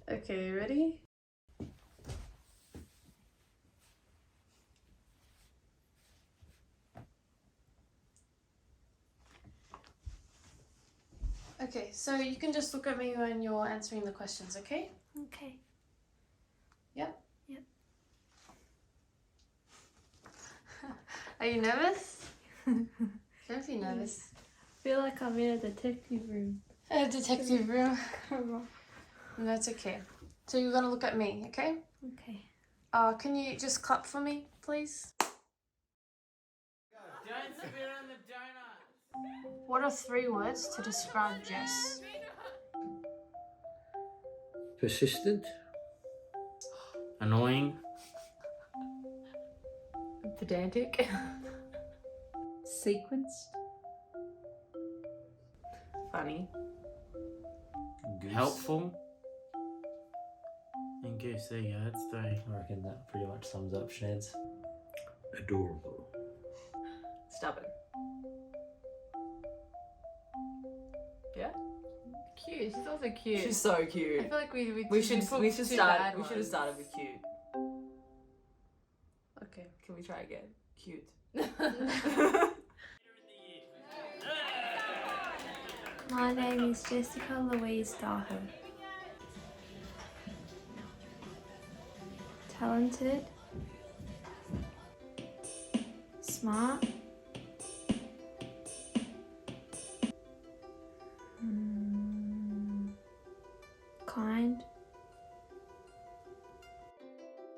Okay, ready? Okay, so you can just look at me when you're answering the questions, okay? Okay. Yep. Yep. Are you nervous? Don't be nervous. I feel like I'm in a detective room. A detective room. Camera. That's okay. So you're gonna look at me, okay? Okay. Can you just clap for me, please? Don't spit on the donut. What are 3 words to describe Jess? Persistent, Annoying. Pedantic. Sequenced. Funny. goose. Helpful. And goose, there you go, that's 3. I reckon that pretty much sums up Sinead's. Adorable. Stubborn. Yeah? Cute. She's also cute. She's so I cute. feel like we We should put start. We should have started with cute. Okay. Can we try again? Cute. My name is Jessica Louise Daho. Talented. Smart. Kind.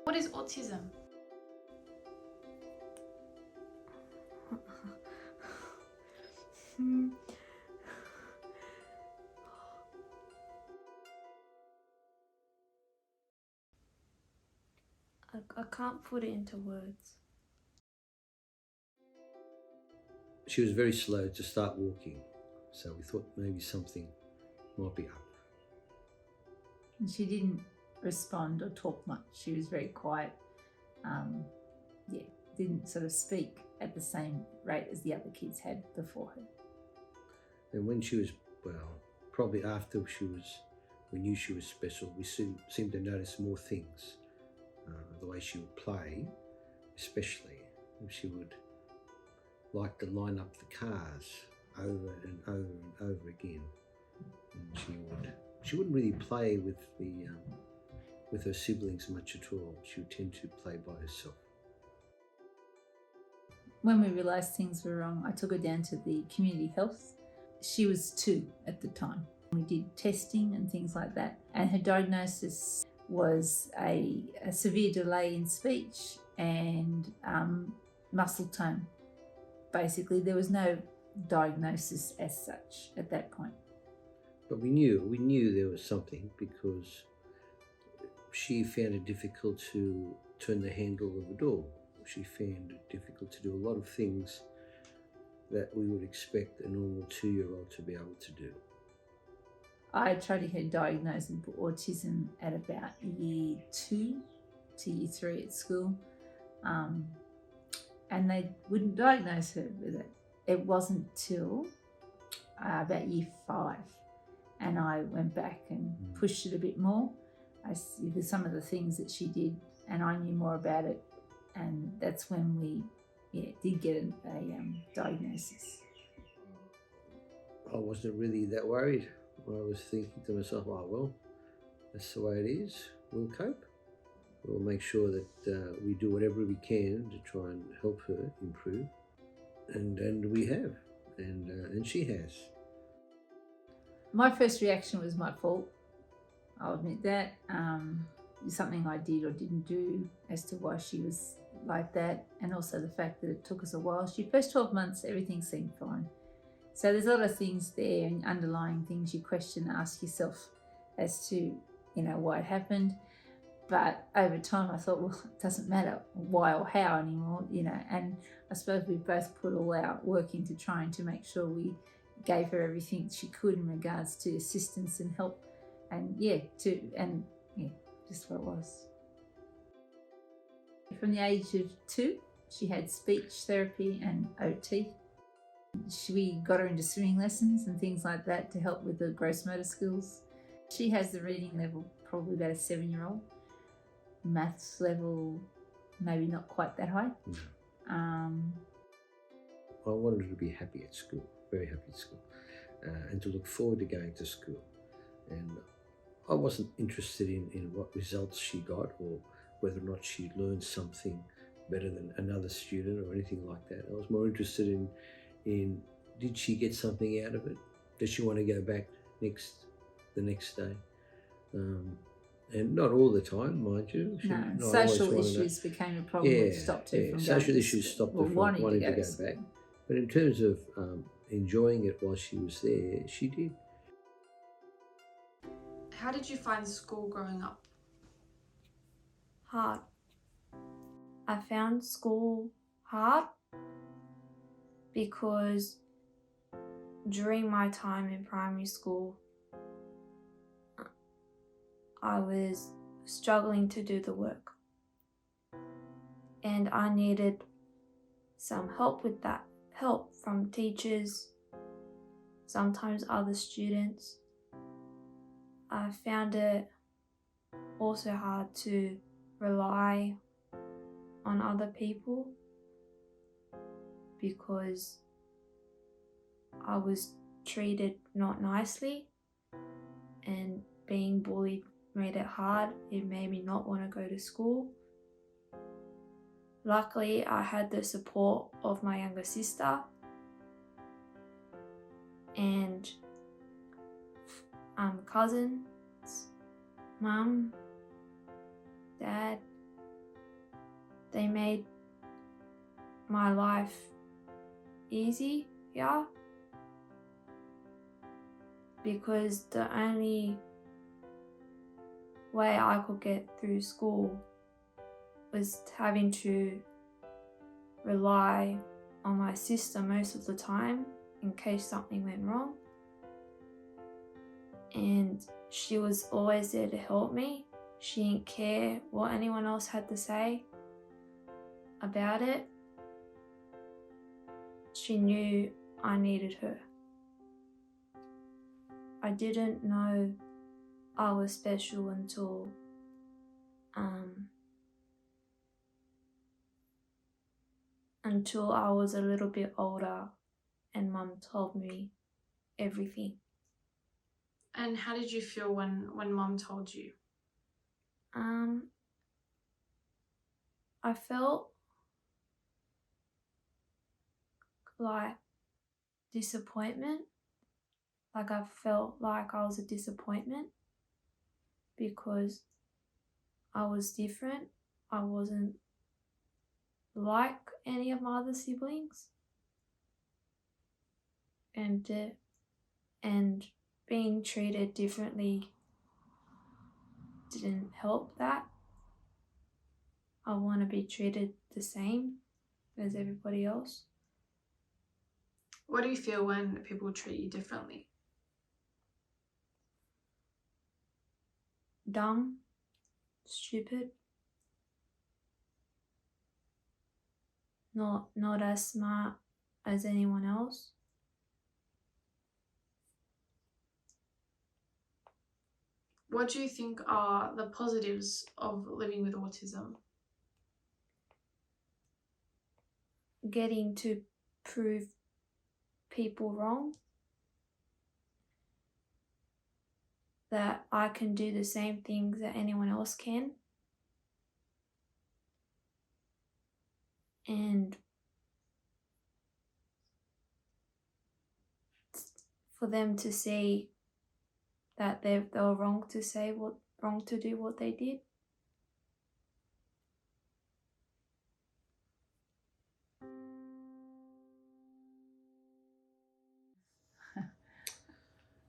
What is autism? I can't put it into words. She was very slow to start walking, so we thought maybe something might be up. And she didn't respond or talk much. She was very quiet. Didn't sort of speak at the same rate as the other kids had before her. And when she was, well, probably after we knew she was special, we seemed to notice more things. The way she would play, especially. She would like to line up the cars over and over and over again. And she wouldn't really play with her siblings much at all. She would tend to play by herself. When we realised things were wrong, I took her down to the community health. She was 2 at the time. We did testing and things like that, and her diagnosis was a severe delay in speech and muscle tone. Basically, there was no diagnosis as such at that point. But we knew there was something, because she found it difficult to turn the handle of a door. She found it difficult to do a lot of things that we would expect a normal 2-year-old to be able to do. I tried to get diagnosed with autism at about year 2 to year 3 at school, and they wouldn't diagnose her with it. It wasn't till about year 5, and I went back and pushed it a bit more. With some of the things that she did, and I knew more about it, and that's when we did get a diagnosis. I wasn't really that worried. I was thinking to myself, oh well, that's the way it is. We'll cope. We'll make sure that we do whatever we can to try and help her improve, and we have, and she has. My first reaction was my fault. I'll admit that. Something I did or didn't do as to why she was like that, and also the fact that it took us a while. She first 12 months, everything seemed fine. So there's a lot of things there, and underlying things you question, ask yourself as to, why it happened. But over time I thought, well, it doesn't matter why or how anymore, and I suppose we've both put all our work into trying to make sure we gave her everything she could in regards to assistance and help, and just what it was. From the age of 2, she had speech therapy and OT. We got her into swimming lessons and things like that to help with the gross motor skills. She has the reading level probably about a 7-year-old. Maths level, maybe not quite that high. I wanted her to be happy at school, very happy at school, and to look forward to going to school. And I wasn't interested in what results she got or whether or not she learned something better than another student or anything like that. I was more interested in did she get something out of it? Does she want to go back the next day? And not all the time, mind you. She No, not social always wanted issues became a problem that stopped her from social going issues to stopped her well, from wanting wanting to go back. But in terms of enjoying it while she was there, she did. How did you find school growing up? Hard. I found school hard because during my time in primary school, I was struggling to do the work. And I needed some help with that. Help from teachers, sometimes other students. I found it also hard to rely on other people because I was treated not nicely, and being bullied made it hard. It made me not want to go to school. Luckily, I had the support of my younger sister and cousins, mum, dad. They made my life easy, yeah, because the only way I could get through school was having to rely on my sister most of the time in case something went wrong. And she was always there to help me. She didn't care what anyone else had to say about it. She knew I needed her. I didn't know I was special until I was a little bit older and Mum told me everything. And how did you feel when Mum told you? I felt like disappointment. Like I felt like I was a disappointment because I was different. I wasn't like any of my other siblings. And being treated differently didn't help that. I want to be treated the same as everybody else. What do you feel when people treat you differently? Dumb, stupid, not as smart as anyone else. What do you think are the positives of living with autism? Getting to prove people wrong. That I can do the same things that anyone else can. And for them to see that they were wrong to do what they did.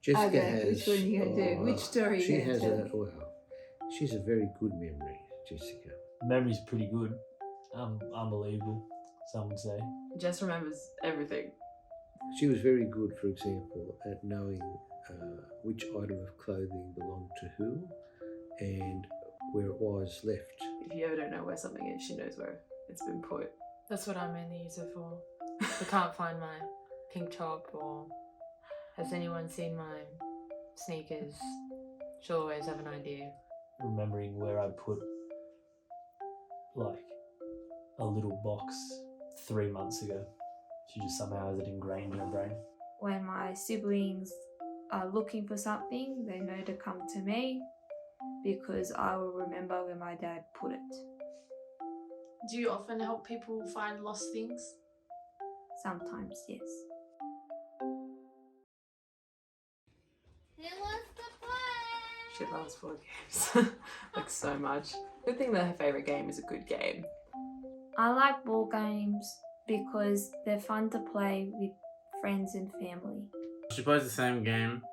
Jessica Okay, has. which one are you going to do? Which story are She you going has to tell? she's a very good memory, Jessica. Memory's pretty good. Unbelievable, some would say. Jess remembers everything. She was very good, for example, at knowing which item of clothing belonged to who and where it was left. If you ever don't know where something is, she knows where it's been put. That's what I mainly use it for. If I can't find my pink top, or has anyone seen my sneakers, She'll always have an idea. Remembering where I put like a little box 3 months ago. She just somehow has it ingrained in her brain. When my siblings are looking for something, they know to come to me because I will remember where my dad put it. Do you often help people find lost things? Sometimes, yes. She loves board games. Like so much. Good thing that her favourite game is a good game. I like board games because they're fun to play with friends and family. She plays the same game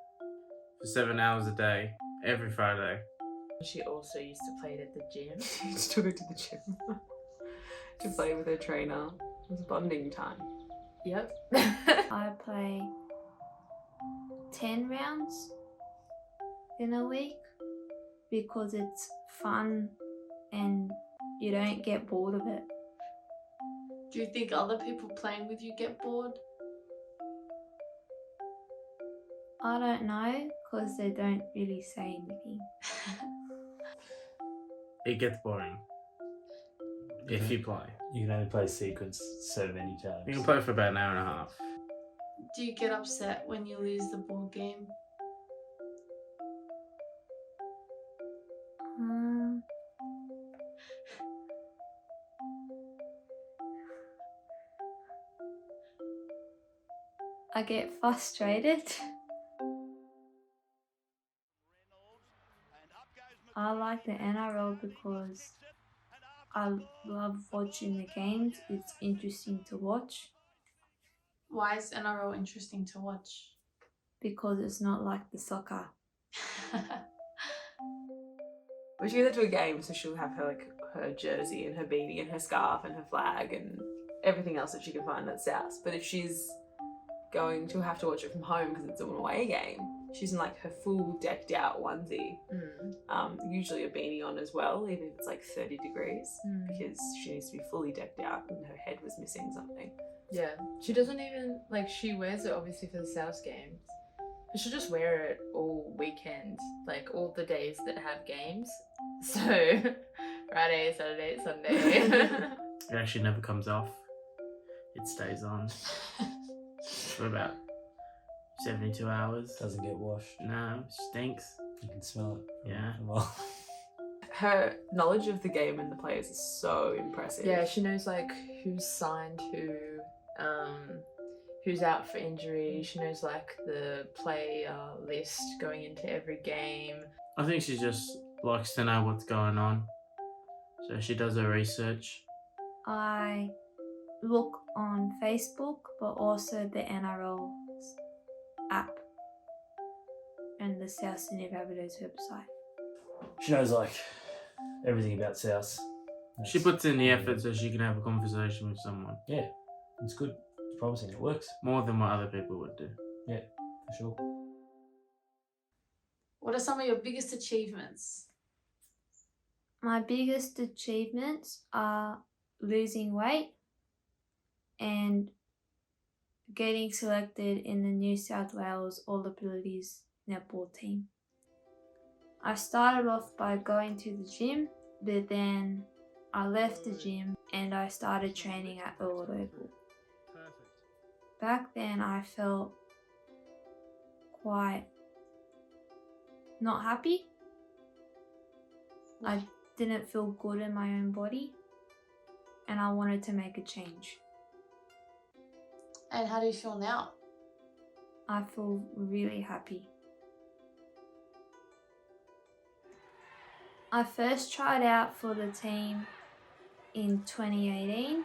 for 7 hours a day, every Friday. She also used to play it at the gym. She just took her to the gym to play with her trainer. It was bonding time. Yep. I play 10 rounds in a week because it's fun and you don't get bored of it. Do you think other people playing with you get bored? I don't know because they don't really say anything. It gets boring if you play. You can only play sequence so many times. You can play for about an hour and a half. Do you get upset when you lose the board game? I get frustrated. I like the NRL because I love watching the games. It's interesting to watch Why is NRL interesting to watch? because it's not like the soccer. When she goes to a game, so she'll have her like her jersey and her beanie and her scarf and her flag and everything else that she can find at South. But if she's going to have to watch it from home because it's an away game, she's in like her full decked out onesie. Usually a beanie on as well, even if it's like 30 degrees, because she needs to be fully decked out and her head was missing something. Yeah. She doesn't even, like, she wears it obviously for the South games. But she'll just wear it all weekend, like all the days that have games. So, Friday, Saturday, Sunday. It actually never comes off. It stays on for about 72 hours. Doesn't get washed. No, it stinks. You can smell it. Yeah. Well, Her knowledge of the game and the players is so impressive. Yeah, she knows like who's signed who's out for injury. She knows like the player list going into every game. I think she just likes to know what's going on. So she does her research. I look on Facebook, but also the NRL app and the South Sydney Rabbitohs website. she knows like everything about South. She puts in the effort so she can have a conversation with someone. Yeah, it's good. It's promising. It works. More than what other people would do. Yeah, for sure. What are some of your biggest achievements? My biggest achievements are losing weight and getting selected in the New South Wales All Abilities netball team. I started off by going to the gym, but then I left the gym and I started training at the All Oval. Back then I felt quite not happy. I didn't feel good in my own body and I wanted to make a change. And how do you feel now? I feel really happy. I first tried out for the team in 2018.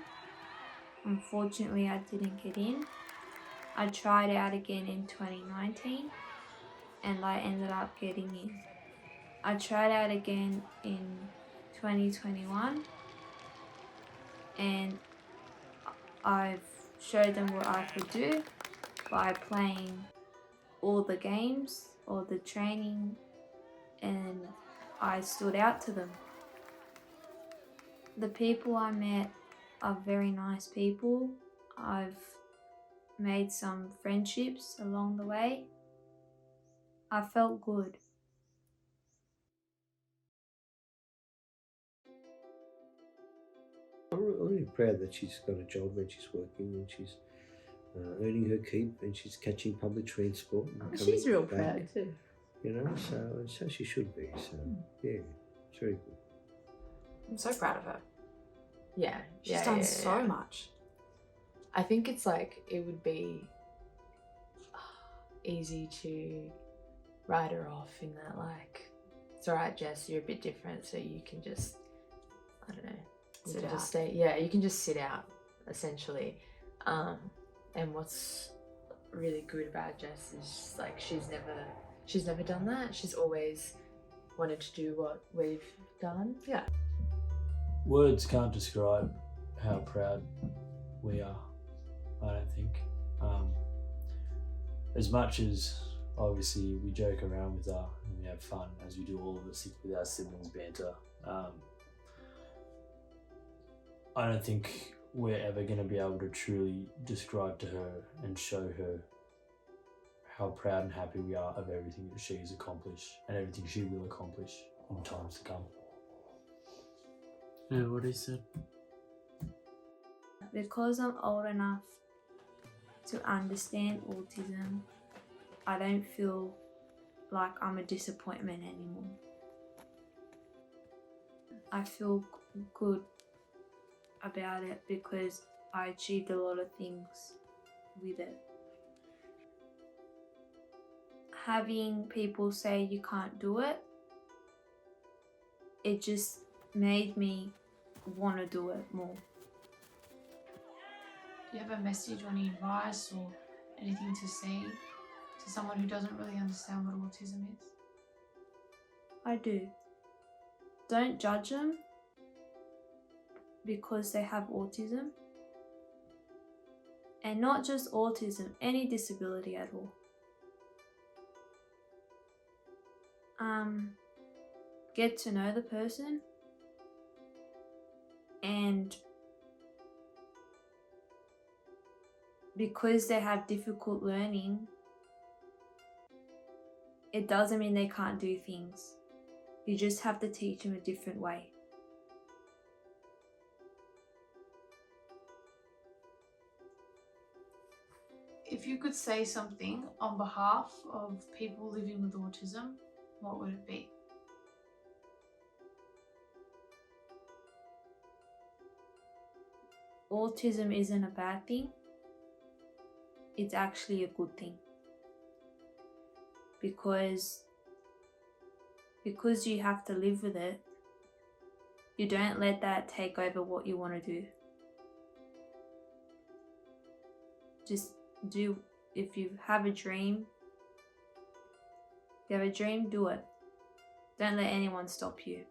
Unfortunately, I didn't get in. I tried out again in 2019 and I ended up getting in. I tried out again in 2021 and I've showed them what I could do by playing all the games, all the training, and I stood out to them. The people I met are very nice people. I've made some friendships along the way. I felt good. really proud that she's got a job and she's working and she's earning her keep and she's catching public transport. And She's coming real back, proud too. You know, so she should be. So yeah, it's very good. I'm so proud of her. Yeah. She's done so much. I think it's like it would be easy to write her off in that, like, it's alright, Jess, you're a bit different, so you can just, I don't know, you Sit can out. just stay. Yeah, you can just sit out, essentially. And what's really good about Jess is like she's never done that. She's always wanted to do what we've done. Yeah. Words can't describe how proud we are, I don't think. As much as obviously we joke around with her and we have fun, as we do all of us with our siblings banter, I don't think we're ever going to be able to truly describe to her and show her how proud and happy we are of everything that she's accomplished and everything she will accomplish in times to come. Yeah, what he said. Because I'm old enough to understand autism, I don't feel like I'm a disappointment anymore. I feel good about it because I achieved a lot of things with it. Having people say you can't do it, it just made me want to do it more. Do you have a message or any advice or anything to say to someone who doesn't really understand what autism is? I do. Don't judge them because they have autism. And not just autism, any disability at all. Get to know the person and because they have difficult learning, it doesn't mean they can't do things. You just have to teach them a different way. If you could say something on behalf of people living with autism, what would it be? Autism isn't a bad thing. It's actually a good thing. Because you have to live with it, you don't let that take over what you want to do. Just do, if you have a dream, do it. Don't let anyone stop you.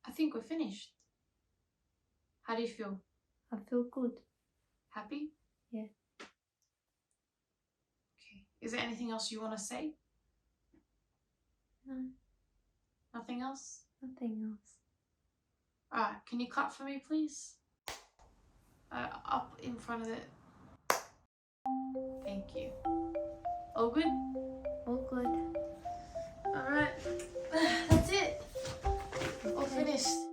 I think we're finished. How do you feel? I feel good. Happy? Yeah. Okay. Is there anything else you want to say? No, Nothing else? nothing else. Alright, can you clap for me, please? Up in front of it. Thank you. All good? All good. Alright. That's it. All Okay. finished.